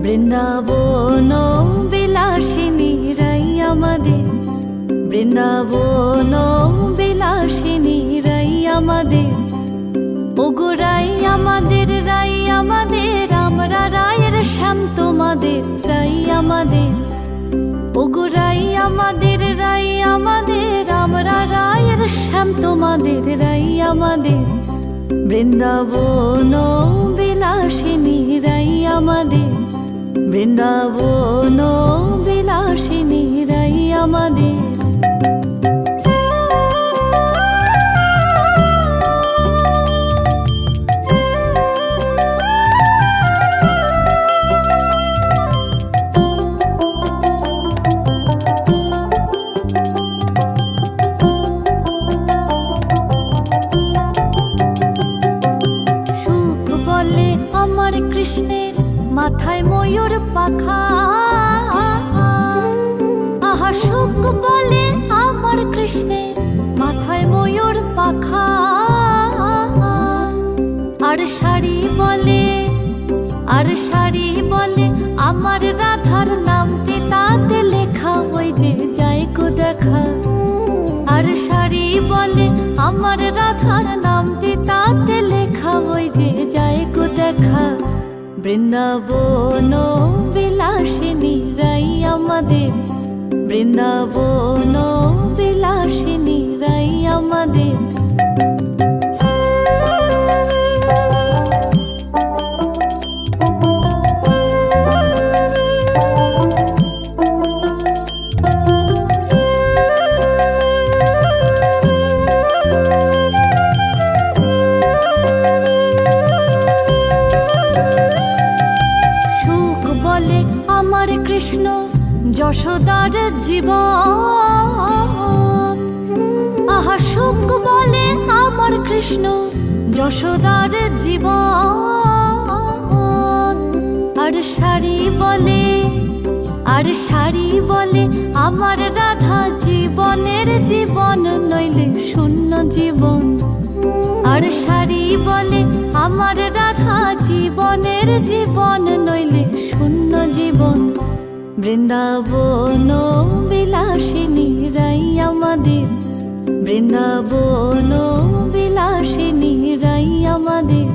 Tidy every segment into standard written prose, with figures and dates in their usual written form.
বৃন্দাবন বিলাসিনী রাই আমাদের, বৃন্দাবন বিলাসিনী রাই আমাদের, ওগো রাই আমাদের, রাই আমাদের, আমরা রায়ের শ্যাম তোমাদের, রাই আমাদের, ওগো রাই আমাদের, রাই আমাদের, আমরা রায়ের শ্যাম তোমাদের, রাই আমাদের। বৃন্দাবন বিলাসিনী রাই আমাদের, বৃন্দাবন বিলাসিনী রাই আমাদের। আমার কৃষ্ণের মাথায় ময়ূর পাখা, আহা সুখ বলে আমার কৃষ্ণের মাথায় ময়ূর পাখা। আর শাড়ি বলে, আর শাড়ি বলে আমার রাধার নামটি তাতে লেখা, ওই যে যাই কো দেখা। আর শাড়ি বলে আমার রাধার নামটি তাতে লেখা, ওই যে যাই কো দেখা। বৃন্দাবন বিলাসিনী রাই আমাদের, বৃন্দাবন বিলাসিনী রাই আমাদের। আমার কৃষ্ণ যশোদার জীবন, আহা সুখ বলে আমার কৃষ্ণ যশোদার জীবন। আর শাড়ি বলে, আর শাড়ি বলে আমার রাধা জীবনের জীবন, নইলে শূন্য জীবন। আর শাড়ি বলে আমার রাধা জীবনের জীবন, নইলে শূন্য জীবন। বৃন্দাবন বিলাসিনী রাই আমাদের, বৃন্দাবন বিলাসিনী রাই আমাদের।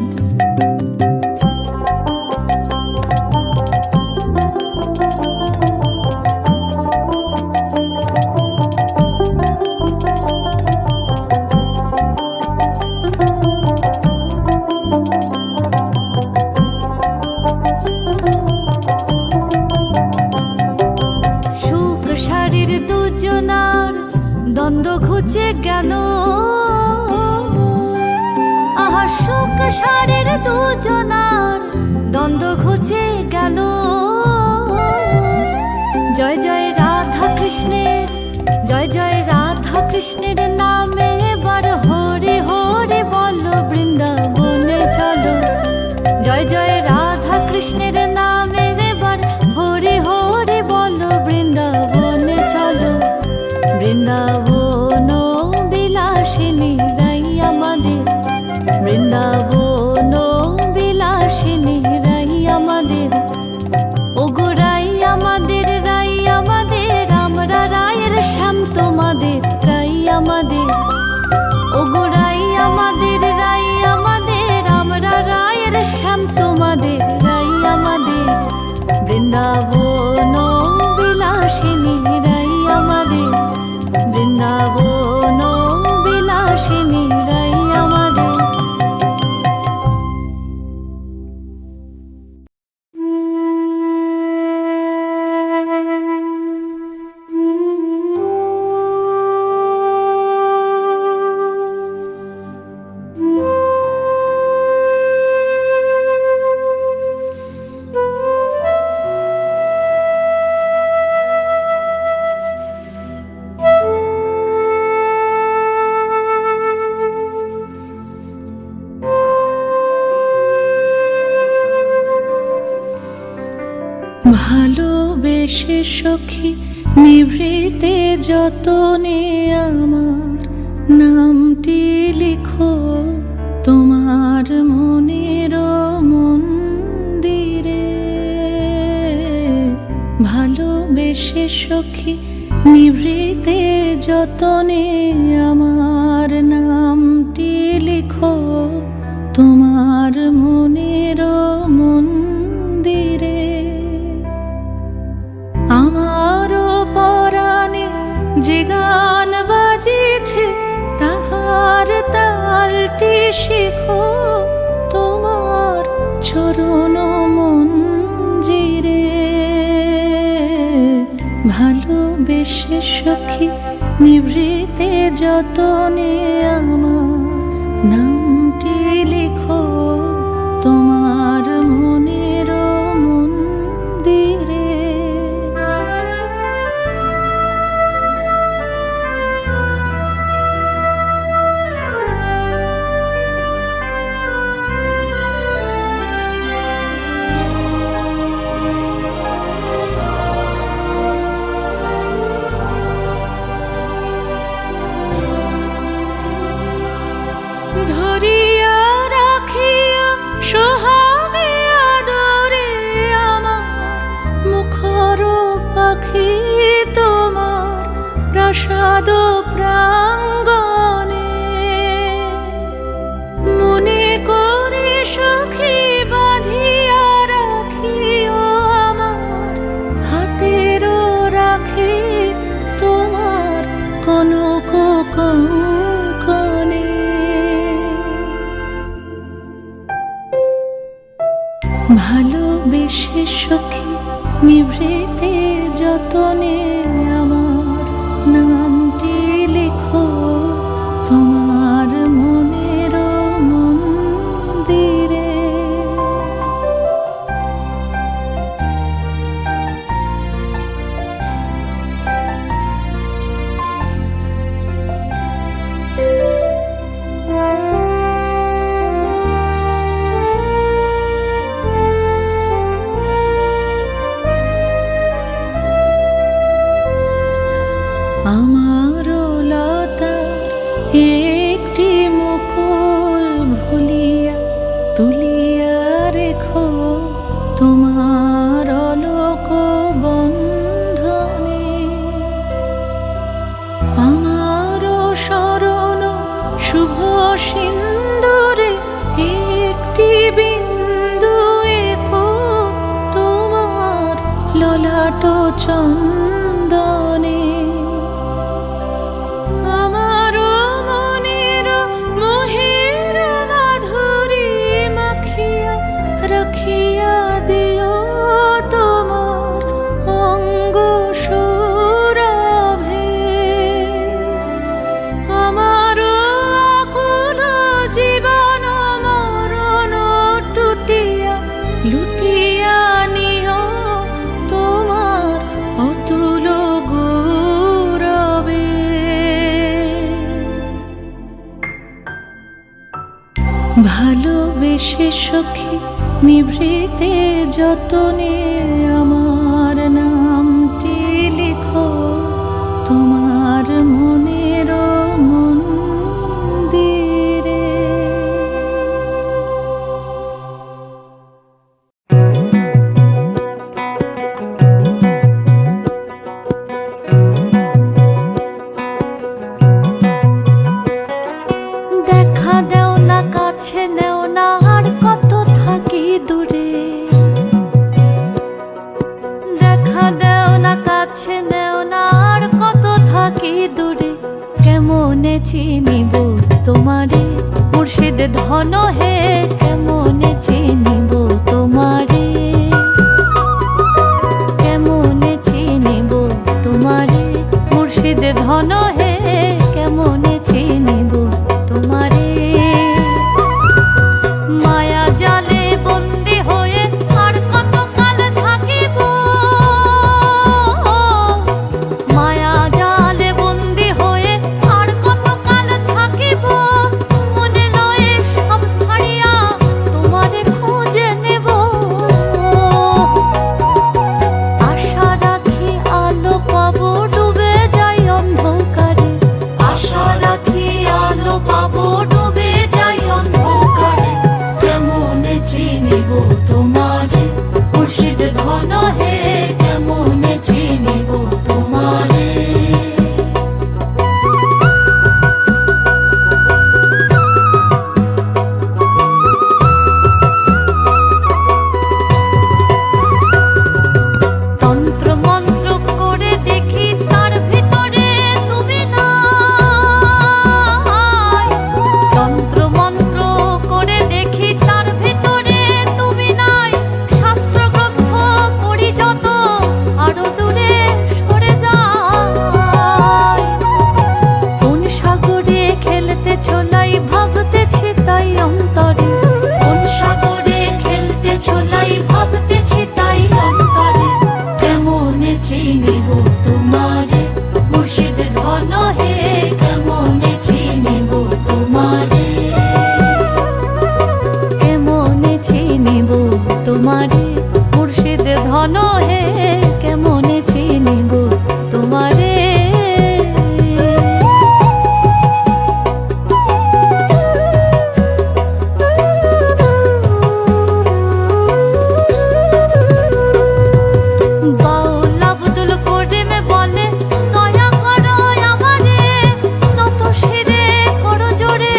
সুখ দুজনার দ্বন্দ্ব ঘুচে গেল, আহা সুখ সারের দুজনার দ্বন্দ্ব ঘুচে গেল। জয় জয় রাধা কৃষ্ণের, জয় জয় রাধা কৃষ্ণের নামে এবার হরে হরে বলো, বৃন্দাবনে চলো। জয় জয় রাধা কৃষ্ণের নামে এবার হরে হরে বলো, বৃন্দাবনে চলো। বৃন্দাবন বিলাসিনী রাই আমাদের, বৃন্দাবন বিলাসিনী রাই আমাদের। ওগো রাই আমাদের, রাই আমাদের, আমরা রায়ের শ্যাম তোমাদের, রাই আমাদের। ওগো রাই আমাদের, রাই আমাদের, আমরা রায়ের শ্যাম তোমাদের, রাই আমাদের। বৃন্দাবন বিলাসিনী রাই আমাদের, বৃন্দাবন বিলাসিনী রাই আমাদের। ভালোবেসে সখী নিভৃতে যতনে আমার নামটি লিখো তোমার মনের মন্দিরে। ভালোবেসে সখী নিভৃতে যতনে আমার নামটি লিখো তোমার মনের মন্দিরে। আমারও পরাণে যে গান বাজিছে তাহার তালটি শিখো তোমার চরণ মঞ্জিরে। ভালোবেসে সখী নিভৃতে যতনে আমার নামটি লিখো তোমার মনের মন্দিরে। ধরিয়া রাখিয়া সোহাগে আদরে আমার মুখর পাখি তোমার প্রাসাদ প্রাঙ্গণে। মনে করে সখী বাঁধিয়া রাখিও আমার হাতেরও রাখি তোমার কনক কঙ্কণে। ভালোবেসে সখী নিভৃতে যতনে আমার নামটি লিখো তোমার মনের মন্দিরে। আমার লতার একটি মুকুল ভুলিয়া তুলিয়া রেখো তোমার অলোক বন্ধনে। আমার শরণ শুভ সিন্দুরে একটি বিন্দু এঁকো তোমার ললাট চন্দনে। এসে সখী নিভৃতে যতনে আমার নামটি লিখো তোমার মনের মন্দিরে। দেখা দেও না, কাছে নেও না, আর কত থাকি দূরে। দেখা দেও না, কাছে নেও না, আর কত থাকি দূরে। কেমনে চিনিব তোমারে মুর্শিদ ধন হে, কেমনে চিনিব তোমারে, কেমনে চিনিব তোমারে মুর্শিদ ধন হে, কেমনে চিনিব তোমারে। মায়া জালে বন্দি হয়ে আর কত কাল থাকিব, মায়া জালে বন্দি হয়ে আর কত কাল থাকিব। মনে লয়ে সব ছাড়িয়া তোমারে খুঁজে নেব। আশা রাখি আলো পাবো, ডুবে যাই অন্ধকারে। আশা রাখি আলো পাবো, ডুবে যাই অন্ধকারে। কেমনে চিনিব তোমারে মুর্শিদ ধন হে, কেমনে চিনিব তোমারে। তন্ত্র মন্ত্র করে দেখি তার ভিতরে তুমি নাই। তন্ত্র মন্ত্র করে দেখি তার ভিতরে তুমি নাই। শাস্ত্র গ্রন্থ পড়ি যত আরো দূরে সরে যায়। কোন সাগরে খেলতে ছোলাই ভাবতেছি তাই অন্তরে। কোন সাগরে খেলতে ছোলাই ভাবতেছি তাই অন্তরে। কেমনে চিনিব তোমারে মুর্শিদ ধন হে, কেমনে চিনিব তোমারে, কেমনে চিনিব তোমারে মুর্শিদ ধন হে, কেমনে চিনিব তোমারে। বাউল আব্দুল করিম বলে দয়া করো আমারে, নত শিরে করো জোরে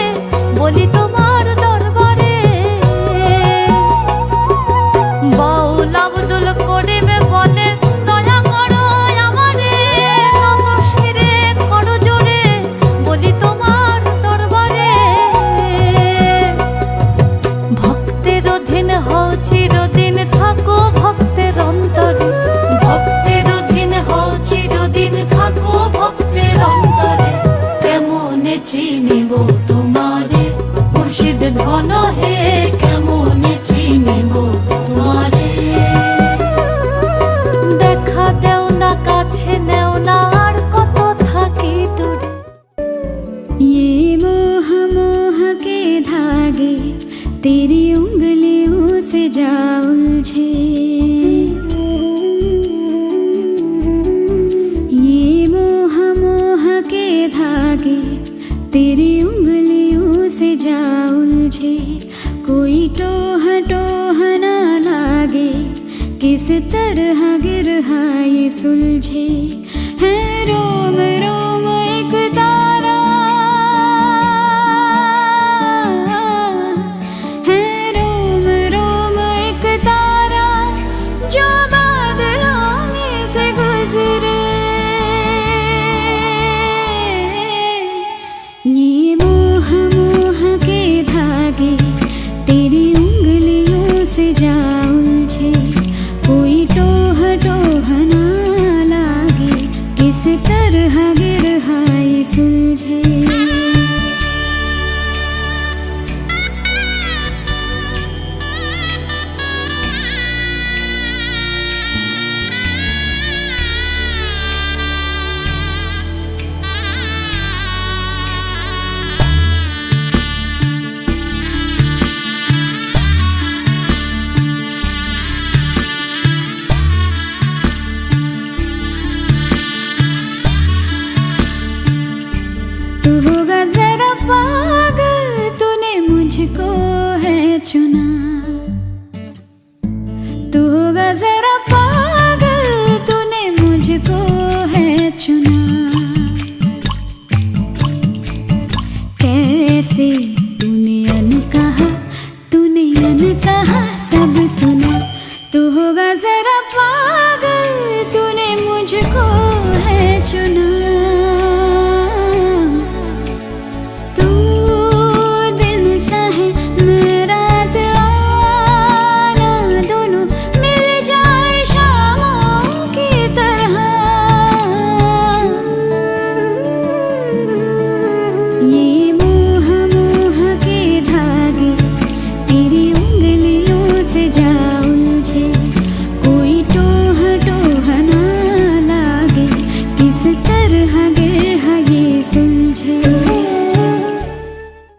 বলি তোমার দরবারে। বাউল আব্দুল করিম বলে দয়া করো আমারে, নত শিরে করো জোরে বলি তোমার দরবারে। ভক্তের অধীন হও চিরদিন, থাকো ভক্তের অন্তরে। ভক্তের অধীন হও চিরদিন, থাকো ভক্তের অন্তরে। কেমনে চিনিব তোমারে মুর্শিদ ধন হে, কেমনে চিনিব তোমারে। দেখা দেও না, কাছে নেও না, আর কত থাকি দূরে। ये मोह मोह के धागे तेरी उंगलियों से जा उलझे। ये मोह मोह के धागे तेरी उंगलियों से जा उलझे। कोई टोह टोह ना लागे, किस तरह गिरहा ये सुलझे। है रोम रोम एक तारा, है रोम रोम एक तारा, जो बादलों में से गुजरे। ये मोह मोह के धागे तेरी उंगलियों से जा उलझे। कोई टोह टोह ना लागे, किस तरह गिरहा ये सुलझे।